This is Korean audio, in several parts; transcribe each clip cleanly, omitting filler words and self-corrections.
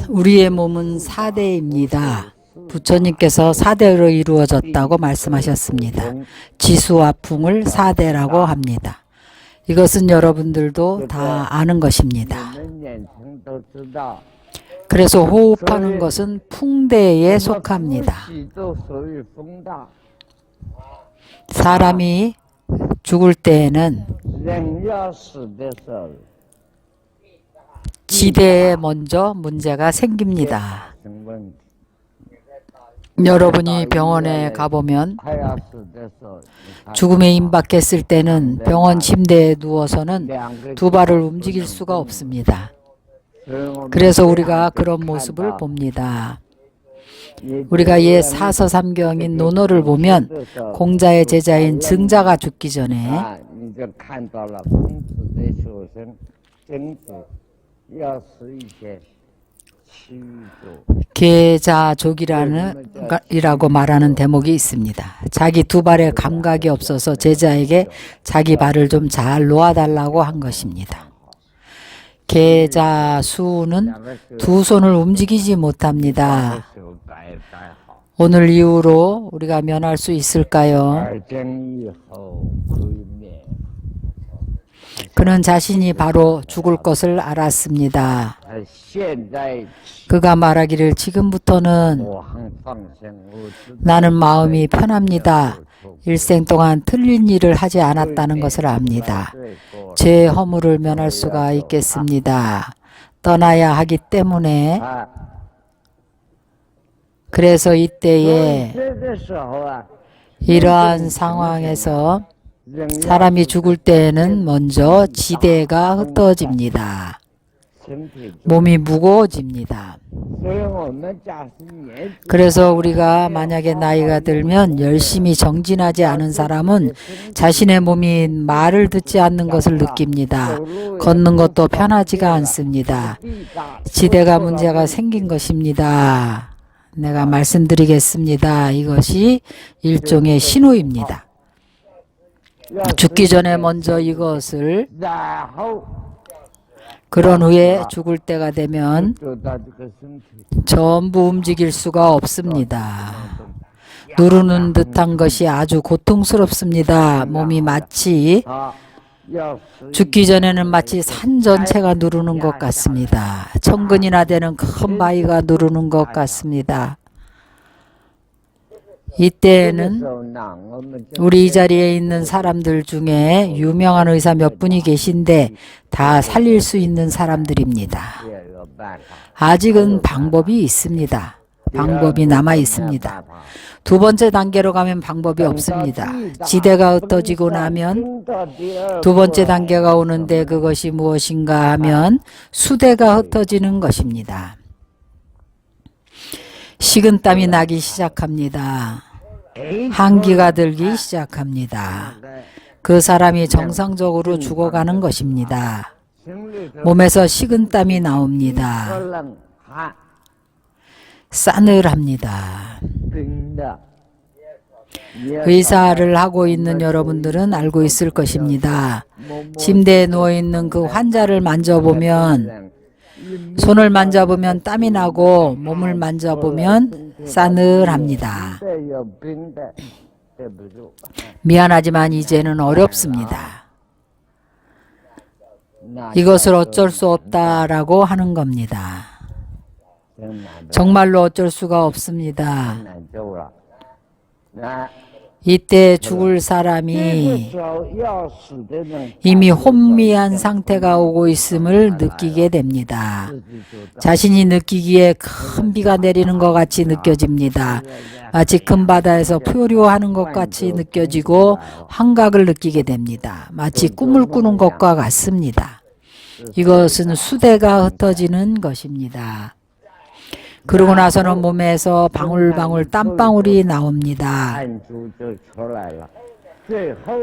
우리의 몸은 4대입니다. 부처님께서 4대로 이루어졌다고 말씀하셨습니다. 지수와 풍을 4대라고 합니다. 이것은 여러분들도 다 아는 것입니다. 그래서 호흡하는 것은 풍대에 속합니다. 사람이 죽을 때에는 지대에 먼저 문제가 생깁니다. 여러분이 병원에 가보면 죽음에 임박했을 때는 병원 침대에 누워서는 두 발을 움직일 수가 없습니다. 그래서 우리가 그런 모습을 봅니다. 우리가 옛 사서삼경인 논어를 보면 공자의 제자인 증자가 죽기 전에 계자족이라고 말하는 대목이 있습니다. 자기 두 발에 감각이 없어서 제자에게 자기 발을 좀 잘 놓아달라고 한 것입니다. 계자수는 두 손을 움직이지 못합니다. 오늘 이후로 우리가 면할 수 있을까요? 그는 자신이 바로 죽을 것을 알았습니다. 그가 말하기를 지금부터는 나는 마음이 편합니다. 일생 동안 틀린 일을 하지 않았다는 것을 압니다. 제 허물을 면할 수가 있겠습니다. 떠나야 하기 때문에 그래서 이때에 이러한 상황에서 사람이 죽을 때에는 먼저 지대가 흩어집니다. 몸이 무거워집니다. 그래서 우리가 만약에 나이가 들면 열심히 정진하지 않은 사람은 자신의 몸이 말을 듣지 않는 것을 느낍니다. 걷는 것도 편하지가 않습니다. 지대가 문제가 생긴 것입니다. 내가 말씀드리겠습니다. 이것이 일종의 신호입니다. 죽기 전에 먼저 이것을 그런 후에 죽을 때가 되면 전부 움직일 수가 없습니다. 누르는 듯한 것이 아주 고통스럽습니다. 몸이 마치 죽기 전에는 마치 산 전체가 누르는 것 같습니다. 천근이나 되는 큰 바위가 누르는 것 같습니다. 이때에는 우리 이 자리에 있는 사람들 중에 유명한 의사 몇 분이 계신데 다 살릴 수 있는 사람들입니다. 아직은 방법이 있습니다. 방법이 남아 있습니다. 두 번째 단계로 가면 방법이 없습니다. 지대가 흩어지고 나면 두 번째 단계가 오는데 그것이 무엇인가 하면 수대가 흩어지는 것입니다. 식은땀이 나기 시작합니다. 한기가 들기 시작합니다. 그 사람이 정상적으로 죽어가는 것입니다. 몸에서 식은땀이 나옵니다. 싸늘합니다. 의사를 하고 있는 여러분들은 알고 있을 것입니다. 침대에 누워있는 그 환자를 만져보면 손을 만져보면 땀이 나고 몸을 만져보면 싸늘합니다. 미안하지만 이제는 어렵습니다. 이것을 어쩔 수 없다라고 하는 겁니다. 정말로 어쩔 수가 없습니다. 이때 죽을 사람이 이미 혼미한 상태가 오고 있음을 느끼게 됩니다. 자신이 느끼기에 큰 비가 내리는 것 같이 느껴집니다. 마치 큰 바다에서 표류하는 것 같이 느껴지고 환각을 느끼게 됩니다. 마치 꿈을 꾸는 것과 같습니다. 이것은 수대가 흩어지는 것입니다. 그러고 나서는 몸에서 방울방울 땀방울이 나옵니다.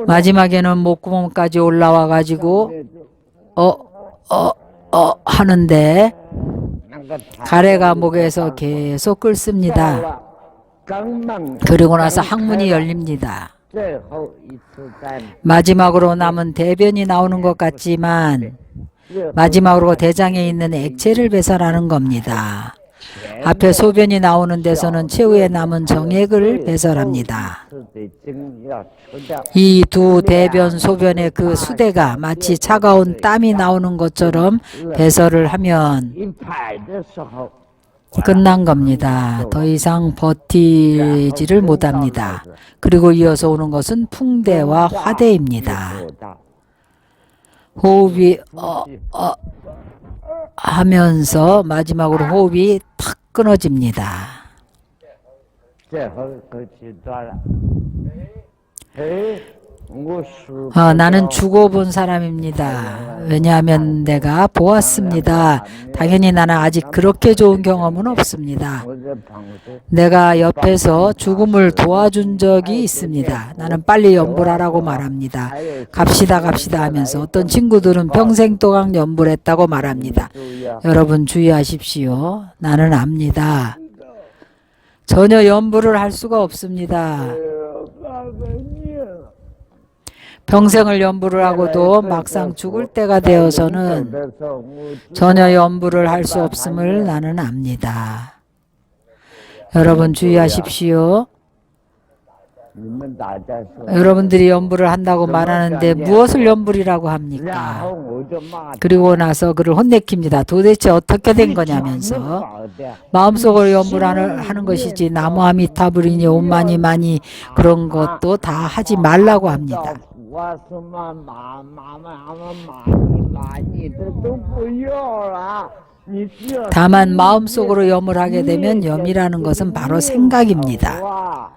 마지막에는 목구멍까지 올라와 가지고 하는데 가래가 목에서 계속 끓습니다. 그리고 나서 항문이 열립니다. 마지막으로 남은 대변이 나오는 것 같지만 마지막으로 대장에 있는 액체를 배설하는 겁니다. 앞에 소변이 나오는 데서는 최후에 남은 정액을 배설합니다. 이 두 대변 소변의 그 수대가 마치 차가운 땀이 나오는 것처럼 배설을 하면 끝난 겁니다. 더 이상 버티지를 못합니다. 그리고 이어서 오는 것은 풍대와 화대입니다. 호흡이 하면서 마지막으로 호흡이 탁 끊어집니다. 나는 죽어본 사람입니다. 왜냐하면 내가 보았습니다. 당연히 나는 아직 그렇게 좋은 경험은 없습니다. 내가 옆에서 죽음을 도와준 적이 있습니다. 나는 빨리 연불 하라고 말합니다. 갑시다 하면서 어떤 친구들은 평생 동안 연불 했다고 말합니다. 여러분 주의하십시오. 나는 압니다. 전혀 연불을 할 수가 없습니다. 평생을 연불을 하고도 막상 죽을 때가 되어서는 전혀 연불을 할 수 없음을 나는 압니다. 여러분 주의하십시오. 여러분들이 연불을 한다고 말하는데 무엇을 연불이라고 합니까? 그리고 나서 그를 혼내킵니다. 도대체 어떻게 된 거냐면서 마음속으로 연불하는 것이지 나무 아미타불이니 옴마니 그런 것도 다 하지 말라고 합니다. 다만 마음속으로 염을 하게 되면 염이라는 것은 바로 생각입니다.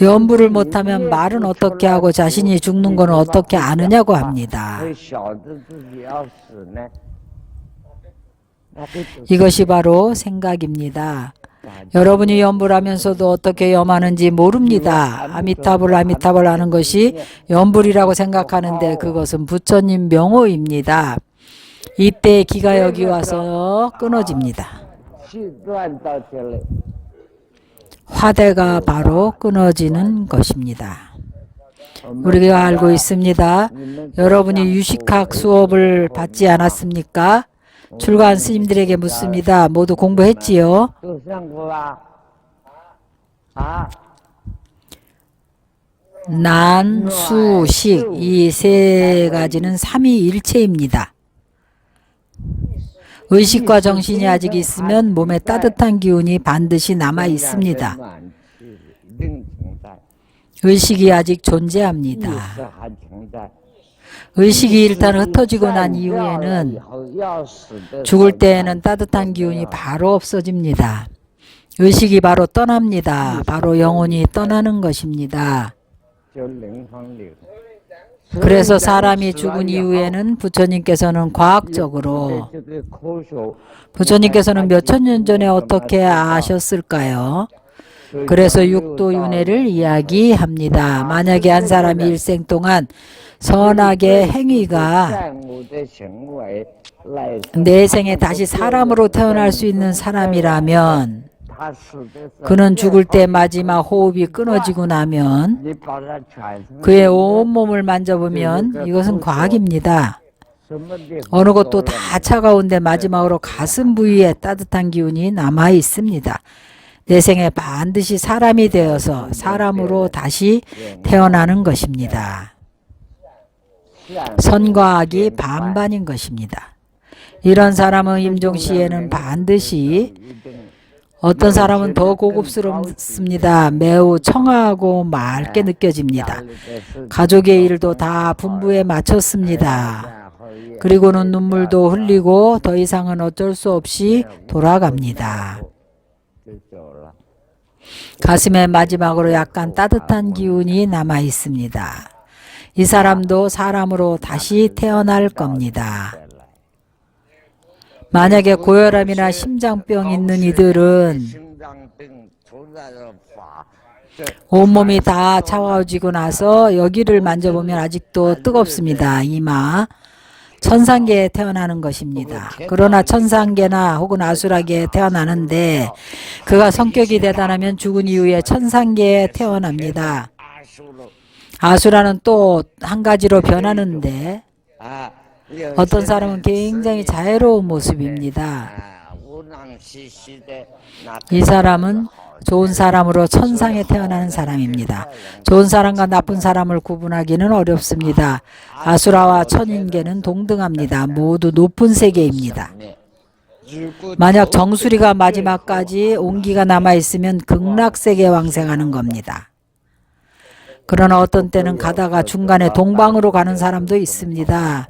염불을 못하면 말은 어떻게 하고 자신이 죽는 것은 어떻게 아느냐고 합니다. 이것이 바로 생각입니다. 여러분이 염불하면서도 어떻게 염하는지 모릅니다. 아미타불 하는 것이 염불이라고 생각하는데 그것은 부처님 명호입니다. 이때 기가 여기 와서 끊어집니다. 화대가 바로 끊어지는 것입니다. 우리가 알고 있습니다. 여러분이 유식학 수업을 받지 않았습니까? 출가한 스님들에게 묻습니다. 모두 공부했지요? 난, 수, 식 이 세 가지는 삼위일체입니다. 의식과 정신이 아직 있으면 몸에 따뜻한 기운이 반드시 남아 있습니다. 의식이 아직 존재합니다. 의식이 일단 흩어지고 난 이후에는 죽을 때에는 따뜻한 기운이 바로 없어집니다. 의식이 바로 떠납니다. 바로 영혼이 떠나는 것입니다. 그래서 사람이 죽은 이후에는 부처님께서는 과학적으로 부처님께서는 몇천 년 전에 어떻게 아셨을까요? 그래서 육도윤회를 이야기합니다. 만약에 한 사람이 일생 동안 선하게 행위가 내생에 다시 사람으로 태어날 수 있는 사람이라면 그는 죽을 때 마지막 호흡이 끊어지고 나면 그의 온몸을 만져보면 이것은 과학입니다. 어느 것도 다 차가운데 마지막으로 가슴 부위에 따뜻한 기운이 남아 있습니다. 내생에 반드시 사람이 되어서 사람으로 다시 태어나는 것입니다. 선과 악이 반반인 것입니다. 이런 사람은 임종시에는 반드시 어떤 사람은 더 고급스럽습니다. 매우 청아하고 맑게 느껴집니다. 가족의 일도 다 분부에 마쳤습니다. 그리고는 눈물도 흘리고 더 이상은 어쩔 수 없이 돌아갑니다. 가슴에 마지막으로 약간 따뜻한 기운이 남아 있습니다. 이 사람도 사람으로 다시 태어날 겁니다. 만약에 고혈압이나 심장병 있는 이들은 온몸이 다 차가워지고 나서 여기를 만져보면 아직도 뜨겁습니다. 이마. 천상계에 태어나는 것입니다. 그러나 천상계나 혹은 아수라계에 태어나는데 그가 성격이 대단하면 죽은 이후에 천상계에 태어납니다. 아수라는 또 한 가지로 변하는데 어떤 사람은 굉장히 자애로운 모습입니다. 이 사람은 좋은 사람으로 천상에 태어나는 사람입니다. 좋은 사람과 나쁜 사람을 구분하기는 어렵습니다. 아수라와 천인계는 동등합니다. 모두 높은 세계입니다. 만약 정수리가 마지막까지 온기가 남아있으면 극락세계에 왕생하는 겁니다. 그러나 어떤 때는 가다가 중간에 동방으로 가는 사람도 있습니다.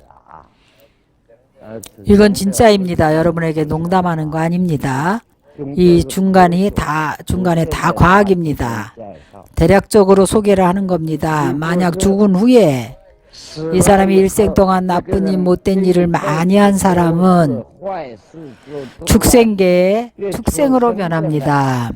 이건 진짜입니다. 여러분에게 농담하는 거 아닙니다. 이 중간에 다 과학입니다. 대략적으로 소개를 하는 겁니다. 만약 죽은 후에 이 사람이 일생 동안 나쁜 일, 못된 일을 많이 한 사람은 축생계에 축생으로 변합니다.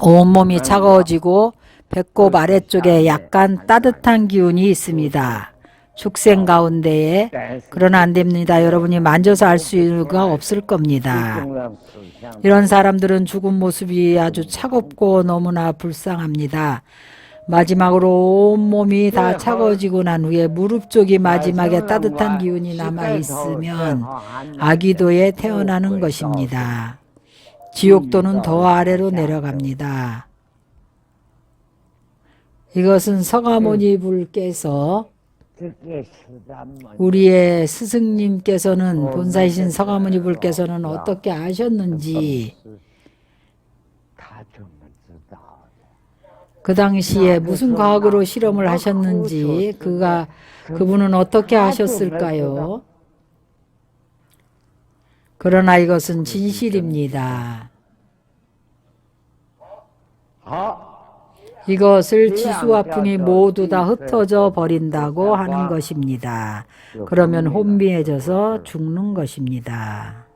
온몸이 차가워지고 배꼽 아래쪽에 약간 따뜻한 기운이 있습니다. 축생 가운데에. 그러나 안 됩니다. 여러분이 만져서 알 수가 없을 겁니다. 이런 사람들은 죽은 모습이 아주 차갑고 너무나 불쌍합니다. 마지막으로 온몸이 다 차가워지고 난 후에 무릎 쪽이 마지막에 따뜻한 기운이 남아있으면 아기도에 태어나는 것입니다. 지옥도는 더 아래로 내려갑니다. 이것은 서가모니 불께서 우리의 스승님께서는 본사이신 서가모니 불께서는 어떻게 아셨는지 그 당시에 무슨 과학으로 실험을 하셨는지 그분은 어떻게 하셨을까요? 그러나 이것은 진실입니다. 이것을 지수화풍이 모두 다 흩어져 버린다고 하는 것입니다. 그러면 혼미해져서 죽는 것입니다.